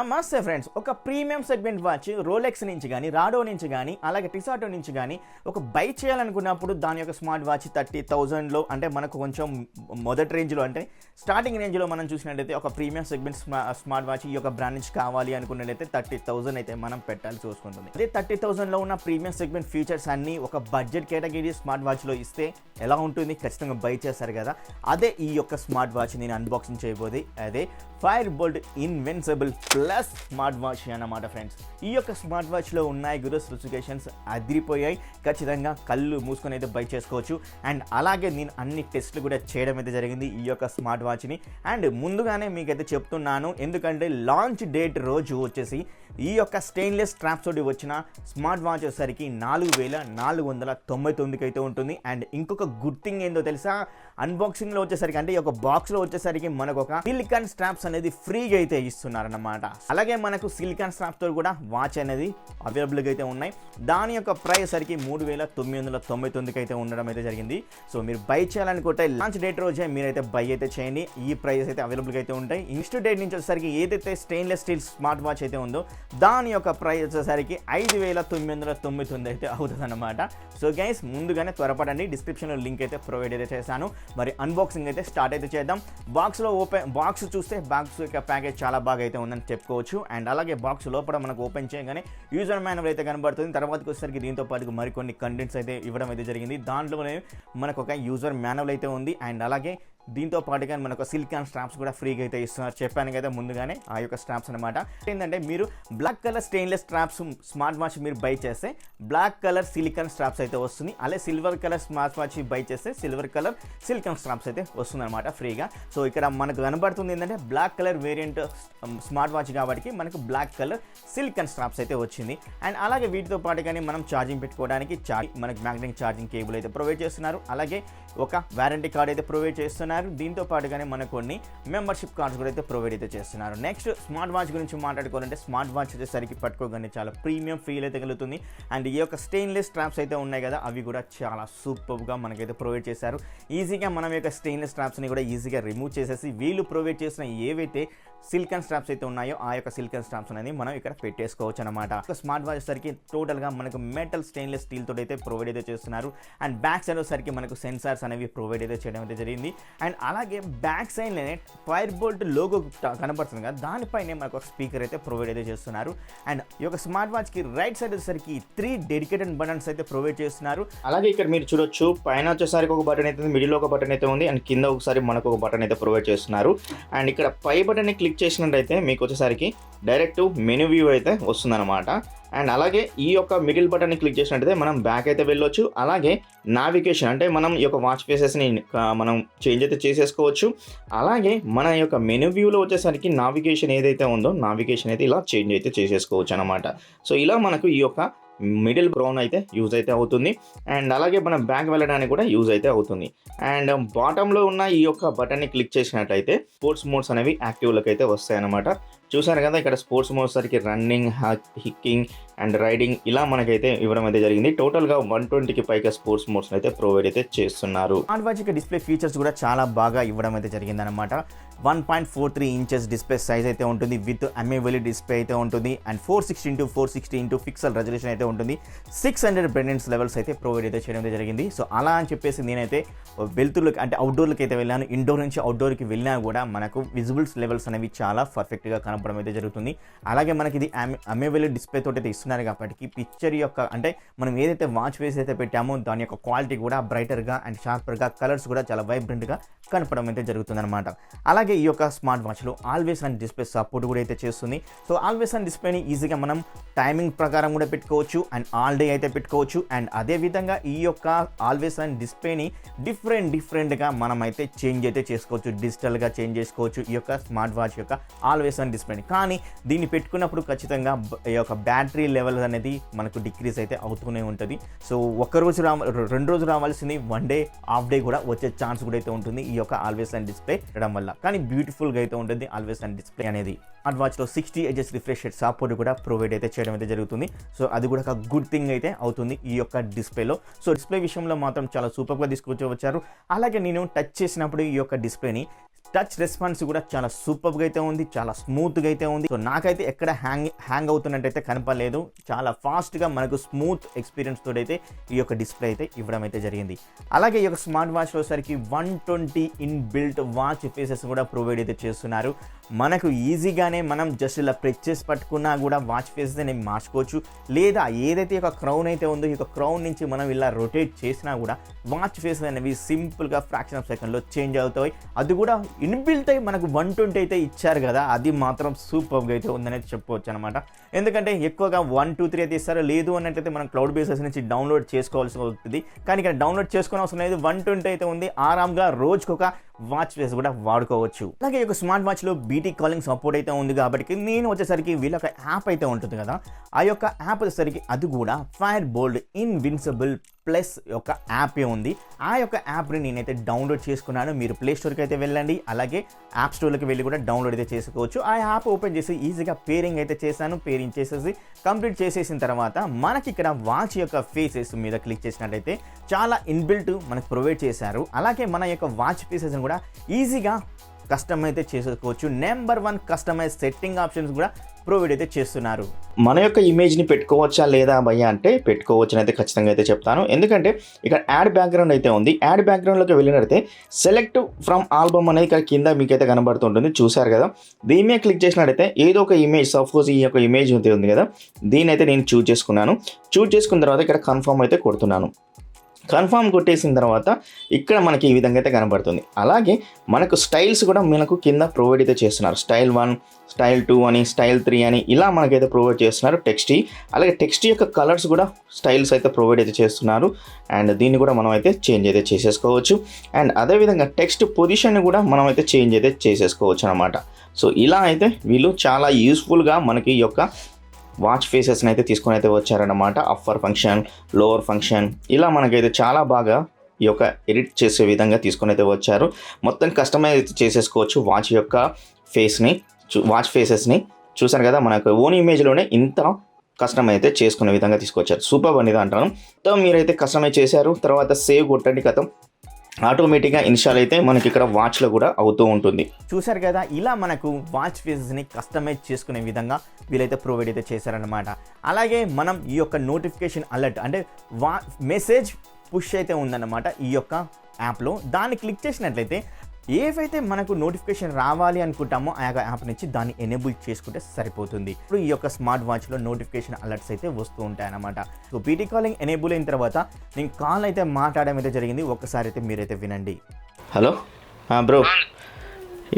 నమస్తే ఫ్రెండ్స్, ఒక premium segment watch Rolex నుంచి కానీ రాడో నుంచి కానీ అలాగే టిసాటో నుంచి కానీ ఒక బై చేయాలనుకున్నప్పుడు దాని యొక్క స్మార్ట్ వాచ్ 30,000లో అంటే మనకు కొంచెం మొదటి రేంజ్లో అంటే స్టార్టింగ్ రేంజ్లో మనం చూసినట్టయితే ఒక ప్రీమియం సెగ్మెంట్ స్మార్ట్ వాచ్ ఈ యొక్క బ్రాండ్ నుంచి కావాలి అనుకున్నట్టయితే 30,000 అయితే మనం పెట్టాల్సి వస్తుంది. అదే 30,000లో ఉన్న ప్రీమియం సెగ్మెంట్ ఫీచర్స్ అన్ని ఒక బడ్జెట్ కేటగిరీ స్మార్ట్ వాచ్లో ఇస్తే ఎలా ఉంటుంది, ఖచ్చితంగా బై చేస్తారు కదా. అదే ఈ యొక్క స్మార్ట్ వాచ్ నేను అన్బాక్సింగ్ చేయబోది అదే Fireboltt Invincible Plus smart watch అన్నమాట ఫ్రెండ్స్. ఈ యొక్క స్మార్ట్ వాచ్లో ఉన్నాయి గురు స్పెసిఫికేషన్స్ అదిరిపోయాయి. ఖచ్చితంగా కళ్ళు మూసుకొని అయితే బై చేసుకోవచ్చు. అండ్ అలాగే నేను అన్ని టెస్ట్లు కూడా చేయడం అయితే జరిగింది ఈ యొక్క స్మార్ట్ వాచ్ని. అండ్ ముందుగానే మీకైతే చెప్తున్నాను, ఎందుకంటే లాంచ్ డేట్ రోజు వచ్చేసి ఈ యొక్క స్టెయిన్లెస్ స్ట్రాప్స్ తోటి వచ్చిన స్మార్ట్ వాచ్ వచ్చేసరికి 4,499కి అయితే ఉంటుంది. అండ్ ఇంకొక గుడ్ థింగ్ ఏందో తెలుసా, అన్బాక్సింగ్లో వచ్చేసరికి అంటే ఈ యొక్క బాక్స్లో వచ్చేసరికి మనకు ఒక సిలికాన్ స్ట్రాప్స్ అనేది ఫ్రీగా అయితే ఇస్తున్నారన్నమాట. అలాగే మనకు సిలికాన్ స్ట్రాప్స్ తో కూడా వాచ్ అనేది అవైలబుల్గా అయితే ఉన్నాయి. దాని యొక్క ప్రైస్ సరికి 3,999కి అయితే ఉండడం అయితే జరిగింది. సో మీరు బై చేయాలనుకుంటే లాంచ్ డేట్ రోజే మీరైతే బై అయితే చేయండి. ఈ ప్రైస్ అయితే అవైలబుల్గా అయితే ఉంటాయి. నెక్స్ట్ డేట్ నుంచి వచ్చేసరికి ఏదైతే స్టెయిన్లెస్ స్టీల్ స్మార్ట్ వాచ్ అయితే ఉందో దాని యొక్క ప్రైస్ వచ్చేసరికి 5,999 అయితే అవుతుంది అన్నమాట. సో గైస్ ముందుగానే త్వరపడండి, డిస్క్రిప్షన్లో లింక్ అయితే ప్రొవైడ్ అయితే చేశాను. మరి అన్బాక్సింగ్ అయితే స్టార్ట్ అయితే చేద్దాం. బాక్స్ చూస్తే బాక్స్ యొక్క ప్యాకేజ్ చాలా బాగా అయితే ఉందని చెప్పుకోవచ్చు. అండ్ అలాగే బాక్స్ లోపల మనకు ఓపెన్ చేయగానే యూజర్ మాన్యువల్ అయితే కనబడుతుంది. తర్వాతకి వచ్చేసరికి దీంతో పాటు మరికొన్ని కంటెంట్స్ అయితే ఇవ్వడం అయితే జరిగింది. దాంట్లోనే మనకు ఒక యూజర్ మాన్యువల్ అయితే ఉంది. అండ్ అలాగే దీంతో పాటుగా మనకు సిలికాన్ స్ట్రాప్స్ కూడా ఫ్రీగా అయితే ఇస్తున్నారు. చెప్పాను కదా ముందుగానే ఆ యొక్క స్ట్రాప్స్ అనమాట. ఏంటంటే మీరు black colour stainless straps smart watch మీరు బై చేస్తే బ్లాక్ కలర్ సిలికాన్ స్ట్రాప్స్ అయితే వస్తుంది. అలాగే silver colour smart watch buy చేస్తే సిల్వర్ కలర్ సిలికాన్ స్ట్రాప్స్ అయితే వస్తుంది అనమాట ఫ్రీగా. సో ఇక్కడ మనకు కనబడుతుంది ఏంటంటే black colour variant smart watch కాబట్టి మనకు బ్లాక్ కలర్ సిలికాన్ స్ట్రాప్స్ అయితే వచ్చింది. అండ్ అలాగే వీటితో పాటుగానే మనం ఛార్జింగ్ పెట్టుకోవడానికి మనకు మ్యాగ్నెటిక్ ఛార్జింగ్ కేబుల్ అయితే ప్రొవైడ్ చేస్తున్నారు. అలాగే ఒక వారంటీ కార్డ్ అయితే ప్రొవైడ్ చేస్తున్నారు. దీంతో పాటుగానే మనకు కొన్ని మెంబర్షిప్ కార్డ్స్ కూడా అయితే ప్రొవైడ్ అయితే చేస్తున్నారు. నెక్స్ట్ స్మార్ట్ వాచ్ గురించి మాట్లాడుకోవాలంటే స్మార్ట్ వాచ్ వచ్చేసరికి పట్టుకోగానే చాలా ప్రీమియం ఫీల్ అయితే కలుగుతుంది. అండ్ ఈ యొక్క స్టెయిన్లెస్ స్ట్రాప్స్ అయితే ఉన్నాయి కదా, అవి కూడా చాలా సూపర్గా మనకైతే ప్రొవైడ్ చేశారు. ఈజీగా మనం యొక్క స్టెయిన్లెస్ స్ట్రాప్స్ని కూడా ఈజీగా రిమూవ్ చేసేసి వీళ్ళు ప్రొవైడ్ చేసిన ఏవైతే సిలికాన్ స్ట్రాప్స్ అయితే ఉన్నాయో ఆ యొక్క సిలికాన్ స్ట్రాప్స్ అనేది మనం ఇక్కడ పెట్టేసుకోవచ్చు అనమాట. స్మార్ట్ వాచ్ సరికి టోటల్గా మనకు మెటల్ స్టెయిన్లెస్ స్టీల్ తోటి అయితే ప్రొవైడ్ అయితే చేస్తున్నారు. అండ్ బ్యాక్ సైడ్ వచ్చేసరికి మనకు సెన్సార్స్ అనేవి ప్రొవైడ్ అయితే చేయడం అయితే జరిగింది. అండ్ అలాగే బ్యాక్ సైడ్లోనే ఫైర్బోల్ట్ లోగో కనబడుతుంది కదా, దానిపైనే మనకు ఒక స్పీకర్ అయితే ప్రొవైడ్ అయితే చేస్తున్నారు. అండ్ ఈ యొక్క స్మార్ట్ వాచ్కి రైట్ సైడ్ వచ్చేసరికి 3 డెడికేటెడ్ బటన్స్ అయితే ప్రొవైడ్ చేస్తున్నారు. అలాగే ఇక్కడ మీరు చూడొచ్చు, పైన వచ్చేసరికి ఒక బటన్ అయితే మిడిల్ ఒక బటన్ అయితే ఉంది. అండ్ కింద ఒకసారి మనకు ఒక బటన్ అయితే ప్రొవైడ్ చేస్తున్నారు. అండ్ ఇక్కడ పై బటన్ క్లిక్ చేసినట్టయితే మీకు వచ్చేసరికి డైరెక్ట్ మెనూ వ్యూ అయితే వస్తుందన్నమాట. అండ్ అలాగే ఈ యొక్క మిడిల్ బటన్ని క్లిక్ చేసినట్టయితే మనం బ్యాక్ అయితే వెళ్ళొచ్చు. అలాగే నావిగేషన్ అంటే మనం ఈ యొక్క వాచ్ ఫేసెస్ని మనం చేంజ్ అయితే చేసేసుకోవచ్చు. అలాగే మన యొక్క మెనూ వ్యూలో వచ్చేసరికి నావిగేషన్ ఏదైతే ఉందో నావిగేషన్ అయితే ఇలా చేంజ్ అయితే చేసేసుకోవచ్చు అనమాట. సో ఇలా మనకు ఈ యొక్క మిడిల్ బ్రౌన్ అయితే యూజ్ అయితే అవుతుంది. అండ్ అలాగే మనం బ్యాక్ వెళ్ళడానికి కూడా యూజ్ అయితే అవుతుంది. అండ్ బాటంలో ఉన్న ఈ యొక్క బటన్ని క్లిక్ చేసినట్లయితే స్పోర్ట్స్ మోడ్స్ అనేవి యాక్టివ్లోకి అయితే వస్తాయి అన్నమాట. చూసారు కదా, ఇక్కడ స్పోర్ట్స్ మోడ్స్ సరికి రన్నింగ్, హిక్కింగ్ అండ్ రైడింగ్ ఇలా మనకైతే ఇవ్వడం అయితే జరిగింది. టోటల్గా 120కి పైగా స్పోర్ట్స్ మోడ్స్ అయితే ప్రొవైడ్ అయితే చేస్తున్నారు. స్మార్ట్ వాచ్ డిస్ప్లే ఫీచర్స్ కూడా చాలా బాగా ఇవ్వడం అయితే జరిగింది అనమాట. 1.43 ఇంచెస్ డిస్ప్లే సైజ్ అయితే ఉంటుంది. విత్ AMOLED డిస్ప్లే అయితే ఉంటుంది. అండ్ 460x460 పిక్సెల్ రెజల్యూషన్ అయితే ఉంటుంది. 600 బ్రైట్నెస్ లెవెల్స్ అయితే ప్రొవైడ్ అయితే చేయడం జరిగింది. సో అలా అని చెప్పేసి నేనైతే వెళ్తుర్లకి అంటే అవుట్డోర్లకి అయితే వెళ్ళాను. ఇండోర్ నుంచి అవుట్డోర్కి వెళ్ళినా కూడా మనకు విజిబుల్స్ లెవెల్స్ అనేవి చాలా పర్ఫెక్ట్గా కనపడడం అయితే జరుగుతుంది. అలాగే మనకి ఇది AMOLED డిస్ప్లే తోటి అయితే ఇస్తున్నారు కాబట్టి పిక్చర్ యొక్క అంటే మనం ఏదైతే వాచ్ ఫేస్ అయితే పెట్టామో దాని యొక్క క్వాలిటీ కూడా బ్రైటర్గా అండ్ షార్పర్గా, కలర్స్ కూడా చాలా వైబ్రెంట్గా కనపడడం అయితే జరుగుతుంది అనమాట. అలాగే ఈ యొక్క స్మార్ట్ వాచ్లో ఆల్వేస్ ఆన్ డిస్ప్లే సపోర్ట్ కూడా అయితే చేస్తుంది. సో ఆల్వేస్ ఆన్ డిస్ప్లేని ఈజీగా మనం టైమింగ్ ప్రకారం కూడా పెట్టుకోవచ్చు అండ్ ఆల్ డే అయితే పెట్టుకోవచ్చు. అండ్ అదేవిధంగా ఈ యొక్క ఆల్వేస్ ఆన్ డిస్ప్లేని డిఫరెంట్గా మనం అయితే చేంజ్ అయితే చేసుకోవచ్చు, డిజిటల్గా చేంజ్ చేసుకోవచ్చు ఈ యొక్క స్మార్ట్ వాచ్ యొక్క ఆల్వేస్ ఆన్ డిస్ప్లేని. కానీ దీన్ని పెట్టుకున్నప్పుడు ఖచ్చితంగా ఈ యొక్క బ్యాటరీ లెవెల్ అనేది మనకు డిక్రీజ్ అయితే అవుతూనే ఉంటుంది. సో ఒక్కరోజు 2 రోజులు రావాల్సింది 1 డే హాఫ్ డే కూడా వచ్చే ఛాన్స్ కూడా అయితే ఉంటుంది ఈ యొక్క ఆల్వేస్ ఆన్ డిస్ప్లే పెట్టడం వల్ల. కానీ బ్యూటిఫుల్గా అయితే ఉంటుంది ఆల్వేస్ ఆన్ డిస్ప్లే అనేది. స్మార్ట్ వాచ్లో 60 Hz రిఫ్రెష్ రేట్ సపోర్ట్ కూడా ప్రొవైడ్ అయితే చేయడం అయితే జరుగుతుంది. సో అది కూడా ఒక గుడ్ థింగ్ అయితే అవుతుంది ఈ యొక్క డిస్ప్లేలో. సో డిస్ప్లే విషయంలో మాత్రం చాలా సూపర్గా తీసుకొచ్చి వచ్చారు. అలాగే నేను టచ్ చేసినప్పుడు ఈ యొక్క డిస్ప్లేని టచ్ రెస్పాన్స్ కూడా చాలా సూపర్గా అయితే ఉంది, చాలా స్మూత్గా అయితే ఉంది. సో నాకైతే ఎక్కడ హ్యాంగ్ అవుతున్నట్టయితే కనపడలేదు. చాలా ఫాస్ట్గా మనకు స్మూత్ ఎక్స్పీరియన్స్ తోటి అయితే ఈ యొక్క డిస్ప్లే అయితే ఇవ్వడం అయితే జరిగింది. అలాగే ఈ యొక్క స్మార్ట్ వాచ్లో సరికి 120 ఇన్బిల్ట్ వాచ్ ఫేసెస్ కూడా ప్రొవైడ్ అయితే చేస్తున్నారు. మనకు ఈజీగానే మనం జస్ట్ ఇలా ప్రెస్ చేసి పట్టుకున్నా కూడా వాచ్ ఫేసెస్ అనేవి మార్చుకోవచ్చు. లేదా ఏదైతే ఒక క్రౌన్ అయితే ఉందో ఈ యొక్క క్రౌన్ నుంచి మనం ఇలా రొటేట్ చేసినా కూడా వాచ్ ఫేసెస్ అనేవి సింపుల్గా ఫ్రాక్షన్ ఆఫ్ సెకండ్లో చేంజ్ అవుతాయి. అది కూడా ఇన్బిల్ట్ అయి మనకు 120 అయితే ఇచ్చారు కదా, అది మాత్రం సూపర్గా అయితే ఉందనేది చెప్పవచ్చు అనమాట. ఎందుకంటే ఎక్కువగా 1, 2, 3 అయితే ఇస్తారు. లేదు అన్నట్లయితే మనం క్లౌడ్ బేసెస్ నుంచి డౌన్లోడ్ చేసుకోవాల్సి అవుతుంది. కానీ ఇక్కడ డౌన్లోడ్ చేసుకునే అవసరం లేదు, 120 అయితే ఉంది. ఆరాంగా రోజుకొక వాచ్ ఫేస్ కూడా వాడుకోవచ్చు. అలాగే ఈ యొక్క స్మార్ట్ వాచ్లో బీటీ కాలింగ్ సపోర్ట్ అయితే ఉంది కాబట్టి నేను వచ్చేసరికి వీళ్ళ ఒక యాప్ అయితే ఉంటుంది కదా, ఆ యొక్క యాప్ వచ్చేసరికి అది కూడా Fireboltt ఇన్విన్సిబుల్ ప్లస్ యొక్క యాపే ఉంది. ఆ యొక్క యాప్ని నేనైతే డౌన్లోడ్ చేసుకున్నాను. మీరు ప్లే స్టోర్కి అయితే వెళ్ళండి, అలాగే యాప్ స్టోర్కి వెళ్ళి కూడా డౌన్లోడ్ అయితే చేసుకోవచ్చు. ఆ యాప్ ఓపెన్ చేసి ఈజీగా పేరింగ్ అయితే చేశాను. పేరింగ్ చేసేసి కంప్లీట్ చేసేసిన తర్వాత మనకి ఇక్కడ వాచ్ యొక్క ఫేసెస్ మీద క్లిక్ చేసినట్టయితే చాలా ఇన్బిల్ట్ మనకు ప్రొవైడ్ చేశారు. అలాగే మన యొక్క వాచ్ ఫేసెస్ని కూడా ఈజీగా కస్టమైజ్ అయితే చేసుకోవచ్చు. నెంబర్ 1 కస్టమైజ్ సెట్టింగ్ ఆప్షన్స్ కూడా ప్రొవైడ్ అయితే చేస్తున్నారు. మన యొక్క ఇమేజ్ని పెట్టుకోవచ్చా లేదా భయ్యా అంటే పెట్టుకోవచ్చు అయితే ఖచ్చితంగా అయితే చెప్తాను. ఎందుకంటే ఇక్కడ యాడ్ బ్యాక్గ్రౌండ్ అయితే ఉంది. యాడ్ బ్యాక్గ్రౌండ్లోకి వెళ్ళినట్లయితే సెలెక్ట్ ఫ్రమ్ ఆల్బమ్ అనేది ఇక్కడ కింద మీకైతే కనబడుతుంటుంది, చూసారు కదా. దీని మీద క్లిక్ చేసినట్టయితే ఏదో ఒక ఇమేజ్, సపోజ్ ఈ యొక్క ఇమేజ్ ఉంది కదా, దీని అయితే నేను చూజ్ చేసుకున్నాను. చూజ్ చేసుకున్న తర్వాత ఇక్కడ కన్ఫర్మ్ అయితే కొడుతున్నాను. కన్ఫర్మ్ కొట్టేసిన తర్వాత ఇక్కడ మనకి ఈ విధంగా అయితే కనబడుతుంది. అలాగే మనకు స్టైల్స్ కూడా మనకు కింద ప్రొవైడ్ అయితే చేస్తున్నారు. స్టైల్ 1, స్టైల్ 2 అని, స్టైల్ 3 అని ఇలా మనకైతే ప్రొవైడ్ చేస్తున్నారు. టెక్స్టీ, అలాగే టెక్స్టీ యొక్క కలర్స్ కూడా స్టైల్స్ అయితే ప్రొవైడ్ అయితే చేస్తున్నారు. అండ్ దీన్ని కూడా మనం అయితే చేంజ్ అయితే చేసేసుకోవచ్చు. అండ్ అదేవిధంగా టెక్స్ట్ పొజిషన్ కూడా మనం అయితే చేంజ్ అయితే చేసేసుకోవచ్చు అనమాట. సో ఇలా అయితే వీళ్ళు చాలా యూస్ఫుల్గా మనకి ఈ యొక్క వాచ్ ఫేసెస్ని అయితే తీసుకొని అయితే వచ్చారన్నమాట. అప్పర్ ఫంక్షన్, లోవర్ ఫంక్షన్ ఇలా మనకైతే చాలా బాగా ఈ యొక్క ఎడిట్ చేసే విధంగా తీసుకొని అయితే వచ్చారు. మొత్తం కస్టమైజ్ చేసేసుకోవచ్చు వాచ్ యొక్క ఫేస్ని, వాచ్ ఫేసెస్ని. చూసారు కదా, మనకు ఓన్ ఇమేజ్లోనే ఇంత కస్టమైజ్ అయితే చేసుకునే విధంగా తీసుకొచ్చారు. సూపర్ అనేది అంటాను. సో మీరైతే కస్టమైజ్ చేశారు, తర్వాత సేవ్ కొట్టండి, కథం ఆటోమేటిక్గా ఇన్స్టాల్ అయితే మనకి ఇక్కడ వాచ్లో కూడా అవుతూ ఉంటుంది. చూసారు కదా, ఇలా మనకు వాచ్ ఫేసెస్ని కస్టమైజ్ చేసుకునే విధంగా వీళ్ళైతే ప్రొవైడ్ అయితే చేశారనమాట. అలాగే మనం ఈ యొక్క నోటిఫికేషన్ అలర్ట్ అంటే మెసేజ్ పుష్ అయితే ఉందన్నమాట ఈ యొక్క యాప్లో. దాన్ని క్లిక్ చేసినట్లయితే ఏవైతే మనకు నోటిఫికేషన్ రావాలి అనుకుంటామో ఆ యొక్క యాప్ నుంచి దాన్ని ఎనేబుల్ చేసుకుంటే సరిపోతుంది. ఇప్పుడు ఈ యొక్క స్మార్ట్ వాచ్లో నోటిఫికేషన్ అలర్ట్స్ అయితే వస్తూ ఉంటాయి అన్నమాట. సో బీటీ కాలింగ్ ఎనేబుల్ అయిన తర్వాత నేను కాల్ అయితే మాట్లాడడం అయితే జరిగింది. ఒక్కసారి అయితే మీరైతే వినండి. హలో బ్రో,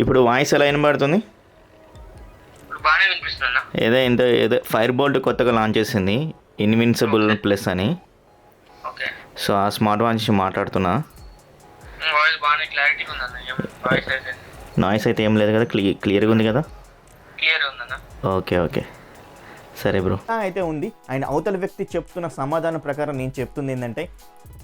ఇప్పుడు వాయిస్ ఎలా వినబడుతుంది? ఏదో ఫైర్బోల్ట్ కొత్తగా లాంచ్ చేసింది, ఇన్విన్సిబుల్ ప్లస్ అని. సో ఆ స్మార్ట్ వాచ్ నుంచి మాట్లాడుతున్నా. నాయిస్ అయితే ఏం లేదు కదా, క్లియర్గా ఉంది కదా? ఓకే సరే బ్రో. అయితే ఉంది. అండ్ అవతల వ్యక్తి చెప్తున్న సమాధానం ప్రకారం నేను చెప్తుంది ఏంటంటే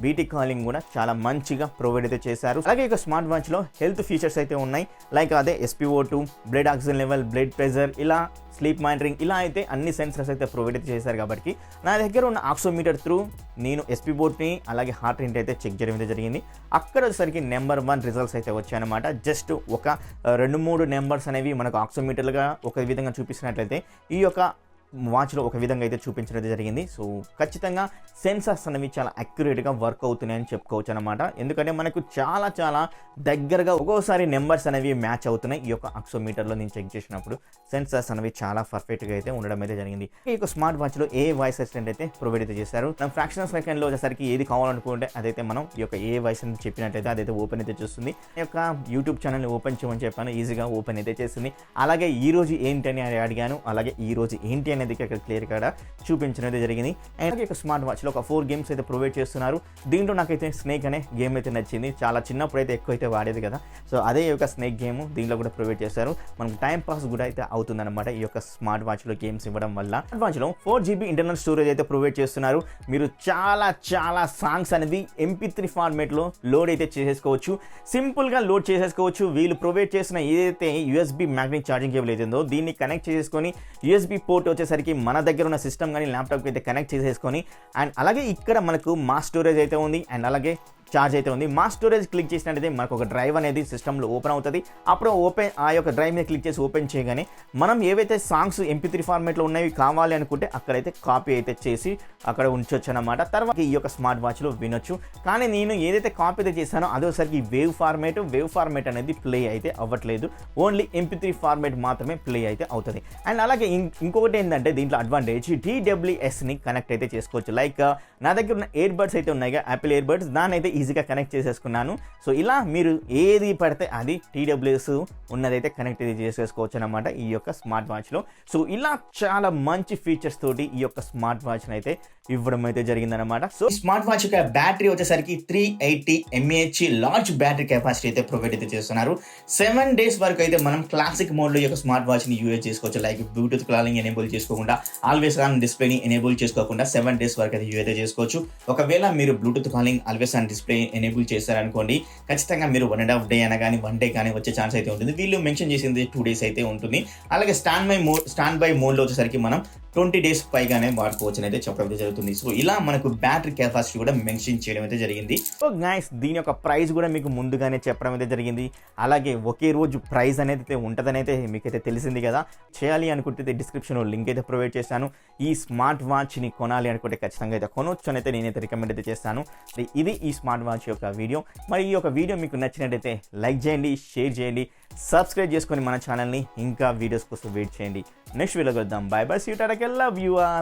బీటీ కాలింగ్ కూడా చాలా మంచిగా ప్రొవైడ్ అయితే చేశారు. అలాగే ఇక స్మార్ట్ వాచ్లో హెల్త్ ఫీచర్స్ అయితే ఉన్నాయి. లైక్ అదే SpO2, blood oxygen level, blood pressure, ఇలా స్లీప్ మానిటరింగ్, ఇలా అయితే అన్ని సెన్సర్స్ అయితే ప్రొవైడ్ అయితే చేశారు. కాబట్టి నా దగ్గర ఉన్న ఆక్సిమీటర్ త్రూ నేను SpO2ని అలాగే హార్ట్ రేట్ అయితే చెక్ చేయడం అయితే జరిగింది. అక్కడ వచ్చేసరికి నెంబర్ 1 రిజల్ట్స్ అయితే వచ్చాయన్నమాట. జస్ట్ ఒక 2-3 నెంబర్స్ అనేవి మనకు ఆక్సిమీటర్లుగా ఒక విధంగా చూపిస్తున్నట్లయితే ఈ యొక్క వాచ్లో ఒక విధంగా అయితే చూపించడం జరిగింది. సో ఖచ్చితంగా సెన్సర్స్ అనేవి చాలా అక్యురేట్గా వర్క్ అవుతున్నాయని చెప్పుకోవచ్చు అనమాట. ఎందుకంటే మనకు చాలా దగ్గరగా ఒక్కోసారి నెంబర్స్ అనేవి మ్యాచ్ అవుతున్నాయి. ఈ యొక్క ఆక్సిమీటర్లో నేను చెక్ చేసినప్పుడు సెన్సర్స్ అనేవి చాలా పర్ఫెక్ట్గా అయితే ఉండడం అయితే జరిగింది. ఈ యొక్క స్మార్ట్ వాచ్లో ఏ వాయిస్ అసిస్టెంట్ అయితే ప్రొవైడ్ అయితే చేశారు. మనం ఫ్రాక్షన్ ఆఫ్ సెకండ్లో వచ్చేసరికి ఏది కావాలనుకుంటే అదైతే మనం ఈ యొక్క ఏ వాయిస్ అని చెప్పినట్టయితే అదైతే ఓపెన్ అయితే చేస్తుంది. ఈ యొక్క యూట్యూబ్ ఛానల్ని ఓపెన్ చేయమని చెప్పాను, ఈజీగా ఓపెన్ అయితే చేస్తుంది. అలాగే ఈ రోజు ఏంటి అని అడిగాను, అలాగే ఈ రోజు ఏంటి అనేది ఇక్కడ క్లియర్ గా చూపించడం అయితే జరిగింది. అండ్ ఈ యొక్క స్మార్ట్ వాచ్లో ఒక 4 గేమ్స్ అయితే ప్రొవైడ్ చేస్తున్నారు. దీంట్లో నాకైతే స్నేక్ అనే గేమ్ అయితే నచ్చింది. చాలా చిన్నప్పుడు అయితే ఎక్కువ అయితే వాడేది కదా, సో అదే ఈ యొక్క స్నేక్ గేమ్ దీంట్లో కూడా ప్రొవైడ్ చేస్తారు. మనకు టైం పాస్ కూడా అయితే అవుతుందన్నమాట ఈ యొక్క స్మార్ట్ వాచ్లో గేమ్స్ ఇవ్వడం వల్ల. స్మార్ట్ వాచ్లో 4GB ఇంటర్నల్ స్టోరేజ్ అయితే ప్రొవైడ్ చేస్తున్నారు. మీరు చాలా సాంగ్స్ అనేది MP3 ఫార్మేట్లో లోడ్ అయితే చేసేసుకోవచ్చు, సింపుల్గా లోడ్ చేసేసుకోవచ్చు. వీళ్ళు ప్రొవైడ్ చేసిన ఏదైతే USB మ్యాగ్నెటిక్ ఛార్జింగ్ కేబుల్ అయితే ఉందో దీన్ని కనెక్ట్ చేసుకొని USB పోర్ట్ వచ్చేసరికి మన దగ్గర ఉన్న సిస్టమ్ కానీ ల్యాప్టాప్కి అయితే కనెక్ట్ చేసేసుకొని, అండ్ అలాగే ఇక్కడ మనకు మాస్ స్టోరేజ్ అయితే ఉంది. అండ్ అలాగే ఛార్జ్ అయితే ఉంది. మా స్టోరేజ్ క్లిక్ చేసినట్టయితే మనకు ఒక డ్రైవ్ అనేది సిస్టంలో ఓపెన్ అవుతుంది. అప్పుడు ఆ యొక్క డ్రైవ్ మీద క్లిక్ చేసి ఓపెన్ చేయగానే మనం ఏవైతే సాంగ్స్ MP3 ఫార్మేట్లో ఉన్నవి కావాలి అనుకుంటే అక్కడైతే కాపీ అయితే చేసి అక్కడ ఉంచొచ్చు అనమాట. తర్వాత ఈ యొక్క స్మార్ట్ వాచ్లో వినొచ్చు. కానీ నేను ఏదైతే కాపీ అయితే చేశానో అదోసరికి వేవ్ ఫార్మేట్ అనేది ప్లే అయితే అవ్వట్లేదు. ఓన్లీ MP3 ఫార్మేట్ మాత్రమే ప్లే అయితే అవుతుంది. అండ్ అలాగే ఇంకొకటి ఏంటంటే దీంట్లో అడ్వాంటేజ్ TWSని కనెక్ట్ అయితే చేసుకోవచ్చు. లైక్ నా దగ్గర ఉన్న ఇయర్ బడ్స్ అయితే ఉన్నాయి, యాపిల్ ఇయర్ బడ్స్, దాన్ని అయితే ఈజీగా కనెక్ట్ చేసేసుకున్నాను. సో ఇలా మీరు ఏది పడితే అది TWS ఉన్నదైతే కనెక్ట్ అయితే చేసేసుకోవచ్చు అనమాట ఈ యొక్క స్మార్ట్ వాచ్లో. సో ఇలా చాలా మంచి ఫీచర్స్ తోటి ఈ యొక్క స్మార్ట్ వాచ్ని అయితే ఇవ్వడం అయితే జరిగిందనమాట. సో స్మార్ట్ వాచ్ యొక్క బ్యాటరీ వచ్చేసరికి 380 mAh లార్జ్ బ్యాటరీ కెపాసిటీ అయితే ప్రొవైడ్ అయితే చేస్తున్నారు. 7 days వరకు అయితే మనం క్లాసిక్ మోడ్లో ఈ యొక్క స్మార్ట్ వాచ్ని యూజ్ చేసుకోవచ్చు. లైక్ బ్లూటూత్ కాలింగ్ ఎనేబుల్ చేసుకోకుండా, ఆల్వేస్ ఆన్ డిస్ప్లేని ఎనేబుల్ చేసుకోకుండా 7 days వరకు అయితే యూజ్ అయితే చేసుకోవచ్చు. ఒకవేళ మీరు Bluetooth calling always on display enable చేశారనుకోండి, ఖచ్చితంగా మీరు 1.5 day అయినా కానీ 1 day కానీ వచ్చే ఛాన్స్ అయితే ఉంటుంది. వీళ్ళు మెన్షన్ చేసింది 2 days అయితే ఉంటుంది. అలాగే స్టాండ్ బై మోడ్లో వచ్చేసరికి మనం 20 days పైగానే వాడుకోవచ్చు అని అయితే చెప్పడం జరుగుతుంది. సో ఇలా మనకు బ్యాటరీ కెపాసిటీ కూడా మెన్షన్ చేయడం అయితే జరిగింది. సో గైస్, దీని యొక్క ప్రైస్ కూడా మీకు ముందుగానే చెప్పడం అయితే జరిగింది. అలాగే ఒకే రోజు ప్రైస్ అనేది ఉంటుందని అయితే మీకైతే తెలిసింది కదా. చేయాలి అనుకుంటే డిస్క్రిప్షన్లో లింక్ అయితే ప్రొవైడ్ చేస్తాను. ఈ స్మార్ట్ వాచ్ని కొనాలి అనుకుంటే ఖచ్చితంగా అయితే కొనవచ్చు అని అయితే నేనైతే రికమెండ్ అయితే చేస్తాను. ఇది ఈ స్మార్ట్ వాచ్ యొక్క వీడియో. మరి ఈ యొక్క వీడియో మీకు నచ్చినట్టయితే లైక్ చేయండి, షేర్ చేయండి, సబ్స్క్రైబ్ చేసుకొని మన ఛానల్ని ఇంకా వీడియోస్ కోసం వెయిట్ చేయండి. నెక్స్ట్ వీడియోకి వద్దాం. Bye bye, see you, tata, love you all.